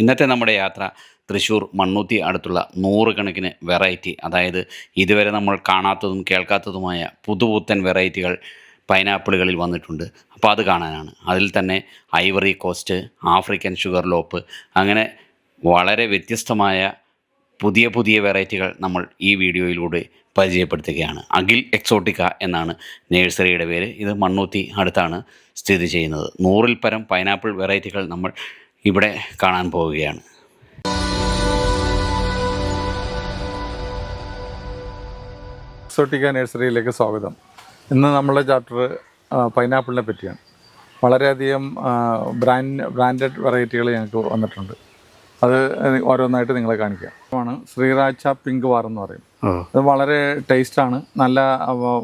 ഇന്നത്തെ നമ്മുടെ യാത്ര തൃശ്ശൂർ മണ്ണുത്തി അടുത്തുള്ള നൂറുകണക്കിന് വെറൈറ്റി, അതായത് ഇതുവരെ നമ്മൾ കാണാത്തതും കേൾക്കാത്തതുമായ പുതുപുത്തൻ വെറൈറ്റികൾ പൈനാപ്പിളുകളിൽ വന്നിട്ടുണ്ട്. അപ്പോൾ അത് കാണാനാണ്. അതിൽ തന്നെ ഐവറി കോസ്റ്റ്, ആഫ്രിക്കൻ ഷുഗർ ലോപ്പ്, അങ്ങനെ വളരെ വ്യത്യസ്തമായ പുതിയ പുതിയ വെറൈറ്റികൾ നമ്മൾ ഈ വീഡിയോയിലൂടെ പരിചയപ്പെടുത്തുകയാണ്. അഖിൽ എക്സോട്ടിക്ക എന്നാണ് നേഴ്സറിയുടെ പേര്. ഇത് മണ്ണുത്തി അടുത്താണ് സ്ഥിതി ചെയ്യുന്നത്. 100-ൽ പരം പൈനാപ്പിൾ വെറൈറ്റികൾ നമ്മൾ ഇവിടെ കാണാൻ പോവുകയാണ്. എക്സോട്ടിക്ക നഴ്സറിയിലേക്ക് സ്വാഗതം. ഇന്ന് നമ്മളുടെ ചാപ്റ്റർ പൈനാപ്പിളിനെ പറ്റിയാണ്. വളരെയധികം ബ്രാൻഡഡ് വെറൈറ്റികൾ ഞങ്ങൾക്ക് വന്നിട്ടുണ്ട്. അത് ഓരോന്നായിട്ട് നിങ്ങളെ കാണിക്കാം. ആണ് ശ്രീരാച്ച പിങ്ക് വാർ എന്ന് പറയും. ഇത് വളരെ ടേസ്റ്റാണ്, നല്ല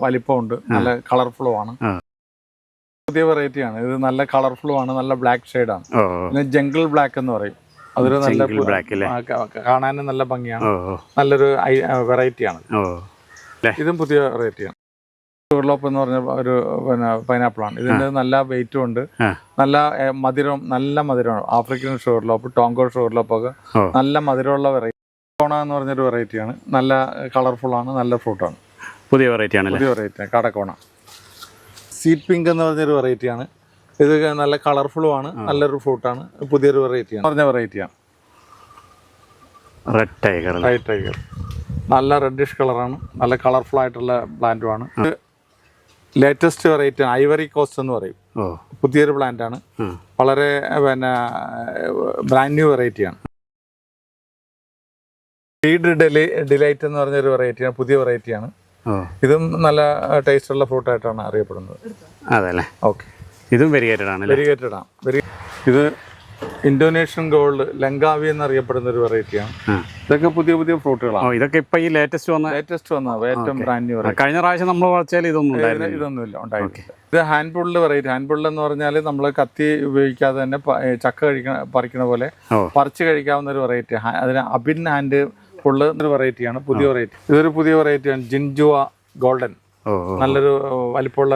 വലിപ്പമുണ്ട്, നല്ല കളർഫുള്ളുമാണ്. പുതിയ വെറൈറ്റിയാണ്. ഇത് നല്ല കളർഫുള്ളുമാണ്, നല്ല ബ്ലാക്ക് ഷെയ്ഡാണ്. പിന്നെ ജംഗിൾ ബ്ലാക്ക് എന്ന് പറയും. അതൊരു നല്ല കാണാനും നല്ല ഭംഗിയാണ്, നല്ലൊരു വെറൈറ്റിയാണ്. ഇതും പുതിയ വെറൈറ്റിയാണ്. ഷുഗർലോപ്പ് എന്ന് പറഞ്ഞ ഒരു പൈനാപ്പിളാണ്. ഇതിന് നല്ല വെയിറ്റും ഉണ്ട്, നല്ല മധുരമാണ്. ആഫ്രിക്കൻ ഷുഗർലോപ്പ്, ടോങ്കോ ഷുഗർലോപ്പൊക്കെ നല്ല മധുരമുള്ള വെറൈറ്റി. കോണ എന്ന് പറഞ്ഞൊരു വെറൈറ്റിയാണ്. നല്ല കളർഫുള്ളാണ്, നല്ല ഫ്രൂട്ടാണ്. പുതിയ വെറൈറ്റിയാണ് കാടക്കോണ. സീഡ് പിങ്ക് എന്ന് പറഞ്ഞൊരു വെറൈറ്റിയാണ്. ഇത് നല്ല കളർഫുള്ളുമാണ്, നല്ലൊരു ഫ്രൂട്ടാണ്. പുതിയൊരു വെറൈറ്റിയാണ്. റെഡ് ടൈഗർ നല്ല റെഡിഷ് കളറാണ്, നല്ല കളർഫുൾ ആയിട്ടുള്ള പ്ലാന്റുമാണ്. ലേറ്റസ്റ്റ് വെറൈറ്റി ഐവറി കോസ്റ്റ് എന്ന് പറയും. പുതിയൊരു പ്ലാന്റാണ്, വളരെ ബ്രാൻഡ് ന്യൂ വെറൈറ്റിയാണ്. സീഡ് ഡിലൈറ്റ് എന്ന് പറഞ്ഞൊരു വെറൈറ്റിയാണ്, പുതിയ വെറൈറ്റിയാണ്. ഇതും നല്ല ടേസ്റ്റുള്ള ഫ്രൂട്ടായിട്ടാണ് അറിയപ്പെടുന്നത്. അതല്ലേ? ഓക്കെ. ഇതും വെരിഗേറ്റഡ് ആണ്. ഇത് ഇന്തോനേഷ്യൻ ഗോൾഡ് ലങ്കാവി എന്നറിയപ്പെടുന്ന ഒരു വെറൈറ്റിയാണ്. ഇതൊക്കെ പുതിയ പുതിയ ഫ്രൂട്ടുകളാണ്. ഇതൊക്കെ ഇപ്പൊ ഈ ലേറ്റസ്റ്റ് വന്ന ഏറ്റവും ബ്രാൻഡ് ന്യൂ. കഴിഞ്ഞ പ്രാവശ്യം നമ്മൾ വളർച്ചയിൽ ഇതൊന്നുമില്ല, ഉണ്ടായിട്ടില്ല. ഇത് ഹാൻഡ് പുള്ളിൽ വെറൈറ്റി. ഹാൻഡ് പുള്ള് എന്ന് പറഞ്ഞാൽ നമ്മൾ കത്തി ഉപയോഗിക്കാതെ തന്നെ ചക്ക പറിക്കണ പോലെ പറിച്ച് കഴിക്കാവുന്ന ഒരു വെറൈറ്റി. അതിന് അബിൻ ഹാൻഡ് പുള്ള് ഒരു വെറൈറ്റിയാണ്, പുതിയ വെറൈറ്റി. ഇതൊരു പുതിയ വെറൈറ്റിയാണ്, ജിൻജുവ ഗോൾഡൻ. നല്ലൊരു വലിപ്പമുള്ള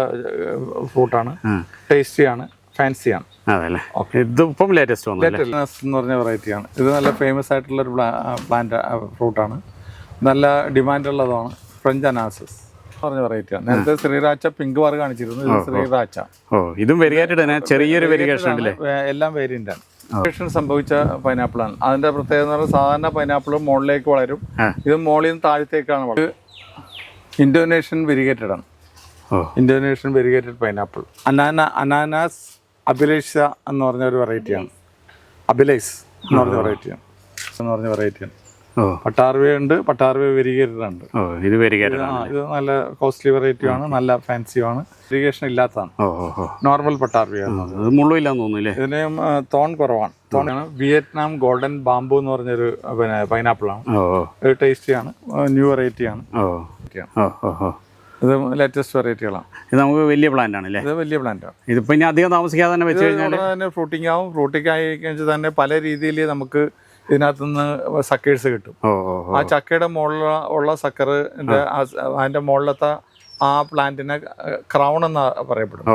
ഫ്രൂട്ടാണ്, ടേസ്റ്റിയാണ്, ഫാൻസിയാണ്. ഇതിപ്പം ലേറ്റസ്റ്റ് എന്ന് പറഞ്ഞ വെറൈറ്റിയാണ്. ഇത് നല്ല ഫേമസ് ആയിട്ടുള്ളൊരു ഫ്രൂട്ടാണ്, നല്ല ഡിമാൻഡുള്ളതാണ്. ഫ്രഞ്ച് അനാസസ് പറഞ്ഞ വെറൈറ്റിയാണ്. നേരത്തെ ശ്രീരാച്ച പിങ്ക് വാർ കാണിച്ചിരുന്നു. ഇത് ശ്രീരാച്ച. ഇതും ചെറിയൊരു വെരിഗേഷൻ, എല്ലാം വേരിയന്റാണ്. വെരിഗേഷൻ സംഭവിച്ച പൈനാപ്പിളാണ്. അതിന്റെ പ്രത്യേകത എന്ന് പറഞ്ഞാൽ സാധാരണ പൈനാപ്പിൾ മുകളിലേക്ക് വളരും, ഇത് മുകളിൽ നിന്ന് താഴത്തേക്കാണ് വളരും. ഇന്തോനേഷ്യൻ വെരിഗേറ്റഡ് ആണ്. Indonesian variegated pineapple. അനാനാസ് അബിലേഷ എന്ന് പറഞ്ഞ ഒരു വെറൈറ്റിയാണ്. അബിലേസ് എന്ന് പറഞ്ഞ വെറൈറ്റിയാണ്. പട്ടാർവേ ഉണ്ട്, പട്ടാർവേ വെരിഗേറ്റഡ് ഉണ്ട്. ഇത് നല്ല കോസ്റ്റ്ലി വെറൈറ്റിയാണ്, നല്ല ഫാൻസിയാണ്. വെരിഗേഷൻ ഇല്ലാത്തതാണ്, നോർമൽ പട്ടാർവയാണ്. ഇതിന് തോൺ കുറവാണ്. തോണാണ്. വിയറ്റ്നാം ഗോൾഡൻ ബാംബു എന്ന് പറഞ്ഞൊരു പൈനാപ്പിളാണ്. ഇത് ടേസ്റ്റിയാണ്, ന്യൂ വെറൈറ്റിയാണ്. ഇത് ലേറ്റസ്റ്റ് വെറൈറ്റികളാണ്. ഇത് നമുക്ക് വലിയ പ്ലാന്റ് ആണല്ലേ? ഇത് വലിയ പ്ലാന്റാണ്. ഇതിപ്പോൾ ഇനി അധികം താമസിക്കാതെ തന്നെ വെച്ച് കഴിഞ്ഞാൽ തന്നെ ഫ്രൂട്ടിംഗ് ആവും. ഫ്രൂട്ടിംഗ് ആയി കഴിഞ്ഞാൽ തന്നെ പല രീതിയിൽ നമുക്ക് ഇതിനകത്തുനിന്ന് സക്കേഴ്സ് കിട്ടും. ആ ചക്കയുടെ മുകളിലുള്ള സക്കർ അതിൻ്റെ മുകളിലത്തെ ആ പ്ലാന്റിനെ ക്രൗൺ എന്ന് പറയപ്പെടും.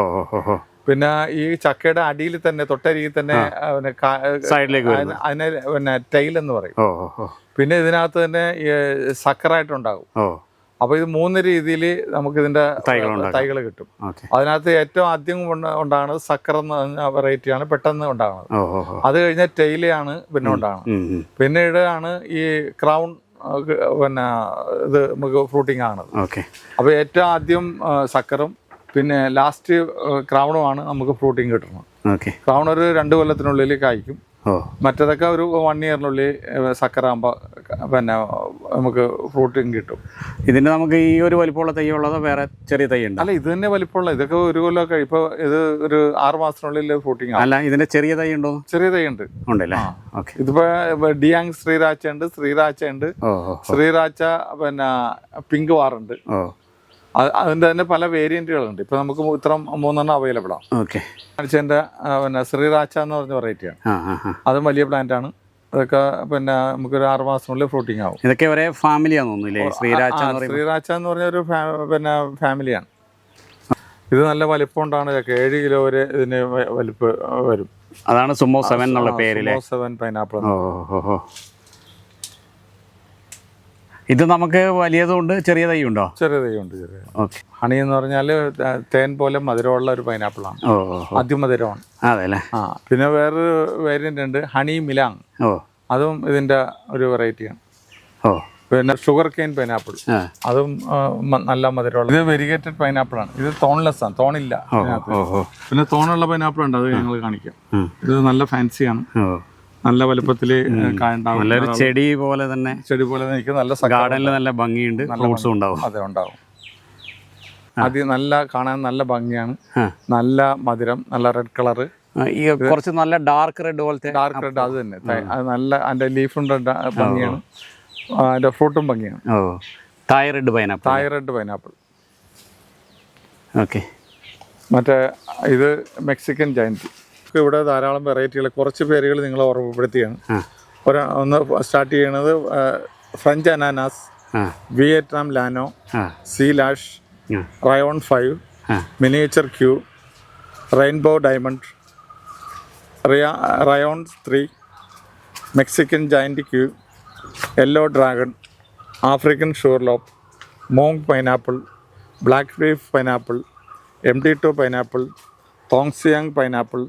പിന്നെ ഈ ചക്കയുടെ അടിയിൽ തന്നെ തൊട്ടരികിൽ തന്നെ അതിനെ ടൈൽ എന്ന് പറയും. പിന്നെ ഇതിനകത്ത് തന്നെ സക്കറായിട്ടുണ്ടാകും. അപ്പോൾ ഇത് 3 രീതിയിൽ നമുക്ക് ഇതിന്റെ തൈകൾ കിട്ടും. അതിനകത്ത് ഏറ്റവും ആദ്യം ഉണ്ടാകുന്നത് സക്കർ എന്ന വെറൈറ്റിയാണ്, പെട്ടെന്ന് ഉണ്ടാകുന്നത്. അത് കഴിഞ്ഞാൽ ടെയിലാണ് പിന്നെ ഉണ്ടാകുന്നത്. പിന്നീടാണ് ഈ ക്രൗൺ ഇത് നമുക്ക് ഫ്രൂട്ടിംഗ് ആണത്. അപ്പോൾ ഏറ്റവും ആദ്യം സക്കറും പിന്നെ ലാസ്റ്റ് ക്രൗണുമാണ് നമുക്ക് ഫ്രൂട്ടിംഗ് കിട്ടുന്നത്. ക്രൗൺ ഒരു 2 കൊല്ലത്തിനുള്ളിൽ കായ്ക്കും. മറ്റേതൊക്കെ ഒരു 1 ഇയറിനുള്ളിൽ സക്കറാകുമ്പോൾ പിന്നെ നമുക്ക് ഫ്രൂട്ടിങ് കിട്ടും. ഇതിന് നമുക്ക് ഈ ഒരു വലിപ്പമുള്ള തൈ ഉള്ളതോ വേറെ ചെറിയ തൈ ഉണ്ട്? അല്ല, ഇത് തന്നെ വലിപ്പമുള്ള. ഇതൊക്കെ 1 കൊല്ലമൊക്കെ. ഇപ്പോൾ ഇത് ഒരു 6 മാസത്തിനുള്ളിൽ ഫ്രൂട്ടിങ്. അല്ല, ഇതിന്റെ ചെറിയ തൈ ഉണ്ടോ? ചെറിയ തൈ ഉണ്ട്. ഉണ്ടല്ലേ? ഇതിപ്പോ ഡിയാങ് ശ്രീരാച്ച ഉണ്ട്, ശ്രീരാച്ച പിന്നെ പിങ്ക് വാറുണ്ട്. അതിന്റെ തന്നെ പല വേരിയന്റുകളുണ്ട്. ഇപ്പൊ നമുക്ക് ഇത്ര 3 അവൈലബിൾ ആണ്. കാണിച്ചതിന്റെ പിന്നെ ശ്രീരാച്ച എന്ന് പറഞ്ഞ വെറൈറ്റിയാണ്. അതും വലിയ പ്ലാന്റ് ആണ്. അതൊക്കെ പിന്നെ നമുക്കൊരു 6 മാസത്തിനുള്ളിൽ ഫ്രൂട്ടിംഗ് ആവും. ഇതൊക്കെ ഒരേ ഫാമിലിയാന്ന് തോന്നുന്നില്ലേ? ശ്രീരാച്ച എന്ന് പറഞ്ഞ ഒരു പിന്നെ ഫാമിലിയാണ്. ഇത് നല്ല വലിപ്പം ഉണ്ടാണ്. 7 കിലോ വരെ ഇതിന് വലിപ്പം വരും. അതാണ് സുമോ 7 എന്നുള്ള പേരിലെ. 7 പൈനാപ്പിൾ. ഓ. ഇത് നമുക്ക് വലിയതുണ്ട്, ചെറിയ തൈ ഉണ്ടോ? ചെറിയ തൈ ഉണ്ട്, ചെറിയ. ഓക്കെ. ഹണി എന്ന് പറഞ്ഞാൽ തേൻ പോലെ മധുരമുള്ള ഒരു പൈനാപ്പിളാണ്. അതിമധുരമാണ്. അതെ അല്ലേ. പിന്നെ വേറൊരു വേരിയൻ്റ് ഉണ്ട്, ഹണി മിലാങ്. അതും ഇതിൻ്റെ ഒരു വെറൈറ്റിയാണ്. പിന്നെ ഷുഗർ കെയിൻ പൈനാപ്പിൾ, അതും നല്ല മധുരമുള്ള. ഇത് വെരിഗേറ്റഡ് പൈനാപ്പിളാണ്. ഇത് തോൺലെസ് ആണ്, തോണില്ല. പിന്നെ തോണുള്ള പൈനാപ്പിൾ ഉണ്ട്, അത് ഞങ്ങൾ കാണിക്കാം. ഇത് നല്ല ഫാൻസിയാണ്, നല്ല വലുപ്പത്തിൽ കായുണ്ടാവും. നല്ലൊരു ചെടി പോലെ തന്നെ നിൽക്കും. നല്ല ഗാർഡനിൽ നല്ല ഭംഗിയുണ്ട്, ഫ്രൂട്ട്സും ഉണ്ടാവും. അതെ, ഉണ്ടാവും. അത് നല്ല കാണാൻ നല്ല ഭംഗിയാണ്, നല്ല മധുരം, നല്ല റെഡ് കളറ്. ഈ കുറച്ച് നല്ല ഡാർക്ക് റെഡ് പോലത്തെ. ഡാർക്ക് റെഡ് അത് തന്നെ. അത് നല്ല അതിൻ്റെ ലീഫും ഭംഗിയാണ്, അതിൻ്റെ ഫ്രൂട്ടും ഭംഗിയാണ്. Thai red pineapple. ഓക്കെ. മറ്റേ ഇത് മെക്സിക്കൻ ജയന്റ്. ഇവിടെ ധാരാളം വെറൈറ്റികൾ, കുറച്ച് പേരുകൾ നിങ്ങളെ ഓർമ്മപ്പെടുത്തിയാണ്. ഒന്ന് സ്റ്റാർട്ട് ചെയ്യണത് ഫ്രഞ്ച് അനാനാസ്, വിയറ്റ്നാം ലാനോ, സീ ലാഷ്, Rayong 5, miniature Kew, rainbow diamond, Rayong 3, Mexican giant Kew, yellow dragon, African ഷുവർലോപ്പ്, മോങ് pineapple, black leaf pineapple, MD2 pineapple, തോങ്സിയാങ് പൈനാപ്പിൾ,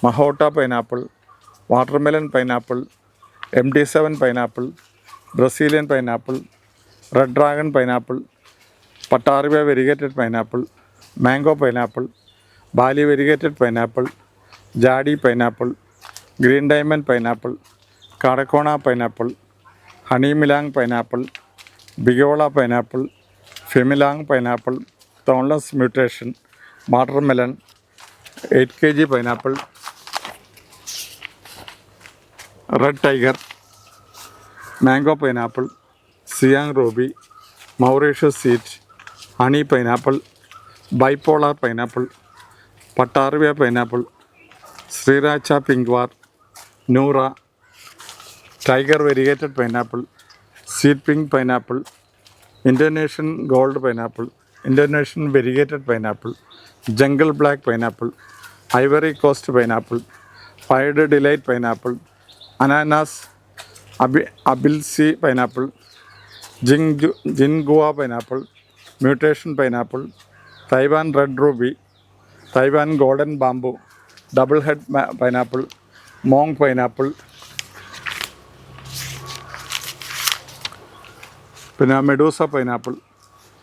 മഹോട്ട pineapple, watermelon pineapple, MD7 pineapple, Brazilian pineapple, red dragon pineapple, പട്ടാറിവ variegated pineapple, mango pineapple, Bali variegated pineapple, ജാഡി pineapple, green diamond pineapple, കാടക്കോണ pineapple, honey മിലാങ് pineapple, ബിഗോള pineapple, ഫെമിലാങ് pineapple, thornless mutation, watermelon, 8 kg pineapple, red tiger, mango pineapple, സിയാങ് ruby, Mauritius സീറ്റ്, honey pineapple, bipolar pineapple, പട്ടാറിവ pineapple, Sriracha പിങ്ക്വാർ, നൂറ, tiger variegated pineapple, seed pink pineapple, Indonesian gold pineapple, Indonesian variegated pineapple, jungle black pineapple, Ivory Coast pineapple, ഫൈഡ് delight pineapple, അനാനാസ്, അബിൽസി pineapple, ജിൻഗുവ pineapple, mutation pineapple, Taiwan red ruby, Taiwan golden bamboo, double head pineapple, മോങ് pineapple, പിന്നെ Medusa pineapple,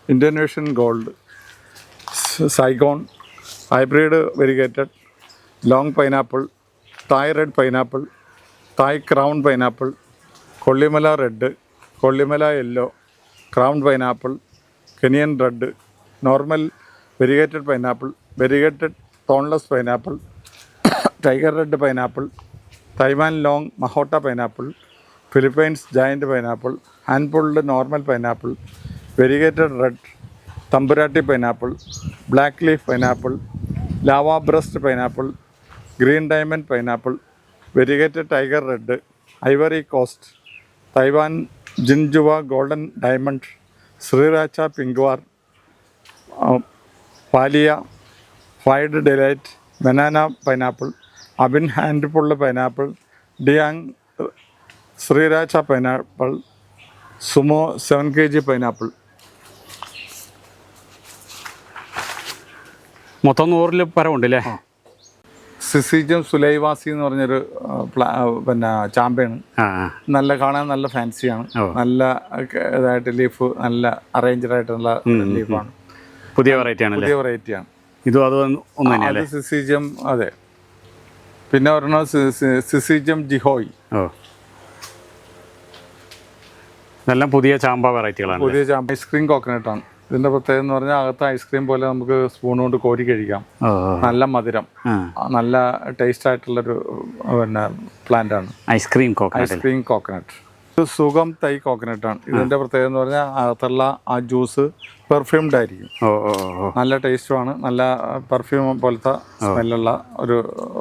Indonesian gold, Saigon, hybrid variegated, long pineapple, തായ് red pineapple, Thai crown pineapple, Kollimala red, Kollimala yellow, crown pineapple, Kenyan red, normal variegated pineapple, variegated thornless pineapple, tiger red pineapple, Taiwan long മഹോട്ട pineapple, Philippines giant pineapple, hand pulled normal pineapple, variegated red, തമ്പുരാട്ടി pineapple, black leaf pineapple, lava burst pineapple, green diamond pineapple, variegated tiger red, Ivory Coast, Taiwan ജിൻജുവ golden diamond, Sriracha പിങ്ക്വാർ, പാലിയ, ഫൈഡ് delight, banana pineapple, അബിൻ hand pull pineapple, ഡിയാങ് Sriracha pineapple, sumo 7 kg pineapple. മൊത്തം 100 പരമുണ്ട് അല്ലേ? സിസിജം സുലൈവാസി എന്ന് പറഞ്ഞൊരു പിന്നെ ചാമ്പയാണ്. നല്ല കാണാൻ നല്ല ഫാൻസിയാണ്, നല്ല ഇതായിട്ട് ലീഫ് നല്ല അറേഞ്ച്ഡ് ആയിട്ടുള്ള ലീഫാണ്. പുതിയ വെറൈറ്റിയാണ്. ഇതും അത് സിസിജം. അതെ. പിന്നെ ഒരെണ്ണം സിസിജം ജിഹോയ്. ഇതെല്ലാം പുതിയ ചാമ്പ വെറൈറ്റികളാണ്. പുതിയ ചാമ്പ ഐസ്ക്രീം കോക്കനട്ടാണ്. ഇതിൻ്റെ പ്രത്യേകത എന്ന് പറഞ്ഞാൽ അകത്ത് ഐസ്ക്രീം പോലെ നമുക്ക് സ്പൂൺ കൊണ്ട് കോരി കഴിക്കാം. നല്ല മധുരം, നല്ല ടേസ്റ്റ് ആയിട്ടുള്ളൊരു പിന്നെ പ്ലാന്റാണ് ഐസ്ക്രീം കോക്കനട്ട്. ഇത് സുഗം തൈ കോക്കനട്ടാണ്. ഇതിൻ്റെ പ്രത്യേകത എന്ന് പറഞ്ഞാൽ അകത്തുള്ള ആ ജ്യൂസ് പെർഫ്യൂംഡ് ആയിരിക്കും. നല്ല ടേസ്റ്റുമാണ്, നല്ല പെർഫ്യൂം പോലത്തെ സ്മെല്ലുള്ള ഒരു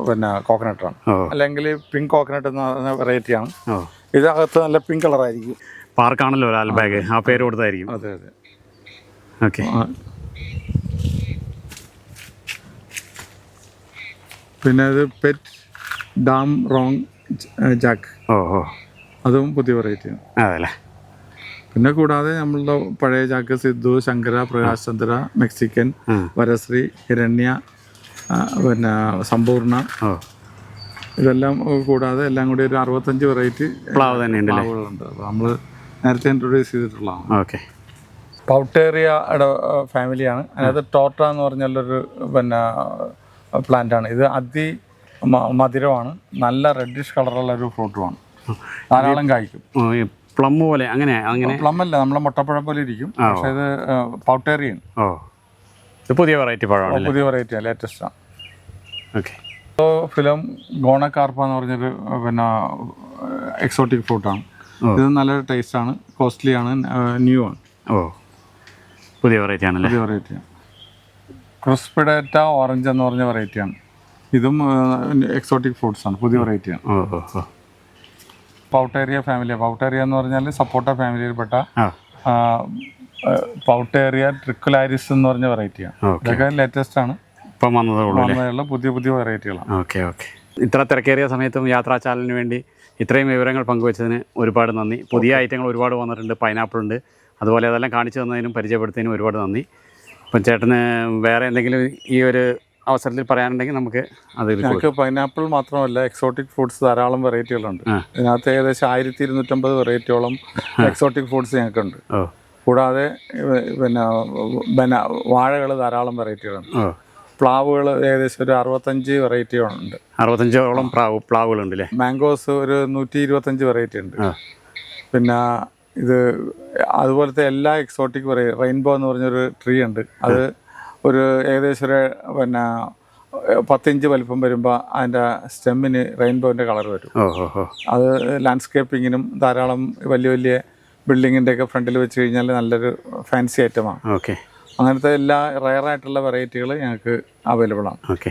പിന്നെ കോക്കനട്ടാണ്. അല്ലെങ്കിൽ പിങ്ക് കോക്കനട്ട് എന്ന് പറഞ്ഞ വെറൈറ്റിയാണ്. ഇതിനകത്ത് നല്ല പിങ്ക് കളറായിരിക്കും. പാർക്കാണല്ലോ ലാൽബാഗ്, ആ പേര് കൊടുത്തായിരിക്കും. അതെ. ഓക്കെ. പിന്നെ ഇത് പെറ്റ് ഡാം റോങ് ജാക്ക്, ഓ ഓ അതും പുതിയ വെറൈറ്റിയാണ്. അതല്ലേ. പിന്നെ കൂടാതെ നമ്മളുടെ പഴയ ചാക്ക് സിദ്ധു, ശങ്കര, പ്രകാശ് ചന്ദ്ര, മെക്സിക്കൻ, വരശ്രീ, ഹിരണ്യ, പിന്നെ സമ്പൂർണ്ണ, ഓ ഇതെല്ലാം കൂടാതെ എല്ലാം കൂടി ഒരു 65 വെറൈറ്റി പ്ലാവ് തന്നെ ഉണ്ട്. പ്ലാവുകളുണ്ട്. അപ്പോൾ നമ്മൾ നേരത്തെ ഇൻട്രൊഡ്യൂസ് ചെയ്തിട്ടുള്ളതാണ്. ഓക്കെ. പൗട്ടേറിയയുടെ ഫാമിലിയാണ്. അതിനകത്ത് ടോർട്ട എന്ന് പറഞ്ഞുള്ളൊരു പിന്നെ പ്ലാന്റാണ്. ഇത് മധുരമാണ്, നല്ല റെഡിഷ് കളറുള്ള ഒരു ഫ്രൂട്ടുമാണ്, ധാരാളം കായ്ക്കും. പ്ലം പോലെ അങ്ങനെ പ്ലം അല്ല, നമ്മളെ മുട്ടപ്പഴം പോലെ ഇരിക്കും, പക്ഷേ ഇത് പൗട്ടേറിയൻ. ഓ, ഇത് പുതിയ വെറൈറ്റി പഴമാണ്, പുതിയ വെറൈറ്റിയാണ്, ലേറ്റസ്റ്റാണ്. ഓക്കെ. ഫിലം ഗോണക്കാർപ്പ എന്ന് പറഞ്ഞൊരു പിന്നെ എക്സോട്ടിക് ഫ്രൂട്ടാണ്. ഇത് നല്ല ടേസ്റ്റാണ്, കോസ്റ്റ്ലിയാണ്, ന്യൂ ആണ്. ഓ, പുതിയ വെറൈറ്റി ആണല്ലേ. പുതിയ വെറൈറ്റിയാണ്. ക്രിസ്പിഡേറ്റ ഓറഞ്ച് എന്ന് പറഞ്ഞ വെറൈറ്റിയാണ്. ഇതും എക്സോട്ടിക് ഫ്രൂട്ട്സാണ്, പുതിയ വെറൈറ്റിയാണ്. ഓ ഓ ഓ. പൗട്ടേറിയ ഫാമിലി. പൗട്ടേറിയ എന്ന് പറഞ്ഞാൽ സപ്പോട്ട ഫാമിലിയിൽപ്പെട്ട പൗട്ടേറിയ ട്രിക്കുലാരിസ് എന്ന് പറഞ്ഞ വെറൈറ്റിയാണ്. ഇതൊക്കെ ലേറ്റസ്റ്റ് ആണ്, ഇപ്പം വന്നതുള്ള പുതിയ പുതിയ വെറൈറ്റികളാണ്. Okay okay. ഇത്ര തിരക്കേറിയ സമയത്തും യാത്രാ ചാനലിന് വേണ്ടി ഇത്രയും വിവരങ്ങൾ പങ്കുവച്ചതിന് ഒരുപാട് നന്ദി. പുതിയ ഐറ്റങ്ങൾ ഒരുപാട് വന്നിട്ടുണ്ട്, പൈനാപ്പിൾ ഉണ്ട്, അതുപോലെ അതെല്ലാം കാണിച്ചു തന്നതിനും പരിചയപ്പെടുത്തുന്നതിനും ഒരുപാട് നന്ദി. അപ്പം ചേട്ടന് വേറെ എന്തെങ്കിലും ഈ ഒരു അവസരത്തിൽ പറയാനുണ്ടെങ്കിൽ നമുക്ക് അത്. ഞങ്ങൾക്ക് പൈനാപ്പിൾ മാത്രമല്ല, എക്സോട്ടിക് ഫ്രൂട്ട്സ് ധാരാളം വെറൈറ്റികളുണ്ട്. ഇതിനകത്ത് ഏകദേശം 1250 വെറൈറ്റിയോളം എക്സോട്ടിക് ഫ്രൂട്ട്സ് ഞങ്ങൾക്കുണ്ട്. കൂടാതെ പിന്നെ വാഴകൾ ധാരാളം വെറൈറ്റികളുണ്ട്. പ്ലാവുകൾ ഏകദേശം ഒരു 65 വെറൈറ്റികളുണ്ട്. 65ഓളം പ്ലാവുകളുണ്ട് അല്ലേ. മാംഗോസ് ഒരു 125 വെറൈറ്റി ഉണ്ട്. പിന്നെ ഇത് അതുപോലത്തെ എല്ലാ എക്സോട്ടിക് റെയിൻബോ എന്ന് പറഞ്ഞൊരു ട്രീ ഉണ്ട്. അത് ഒരു ഏകദേശം ഒരു 10 ഇഞ്ച് വലിപ്പം വരുമ്പോൾ അതിൻ്റെ സ്റ്റെമ്മിന് റെയിൻബോൻ്റെ കളർ വരും. അത് ലാൻഡ്സ്കേപ്പിങ്ങിനും ധാരാളം വലിയ വലിയ ബിൽഡിങ്ങിൻ്റെയൊക്കെ ഫ്രണ്ടിൽ വെച്ച് കഴിഞ്ഞാൽ നല്ലൊരു ഫാൻസി ഐറ്റമാണ്. ഓക്കെ. അങ്ങനത്തെ എല്ലാ റയറായിട്ടുള്ള വെറൈറ്റികൾ ഞങ്ങൾക്ക് അവൈലബിൾ ആണ്. ഓക്കെ.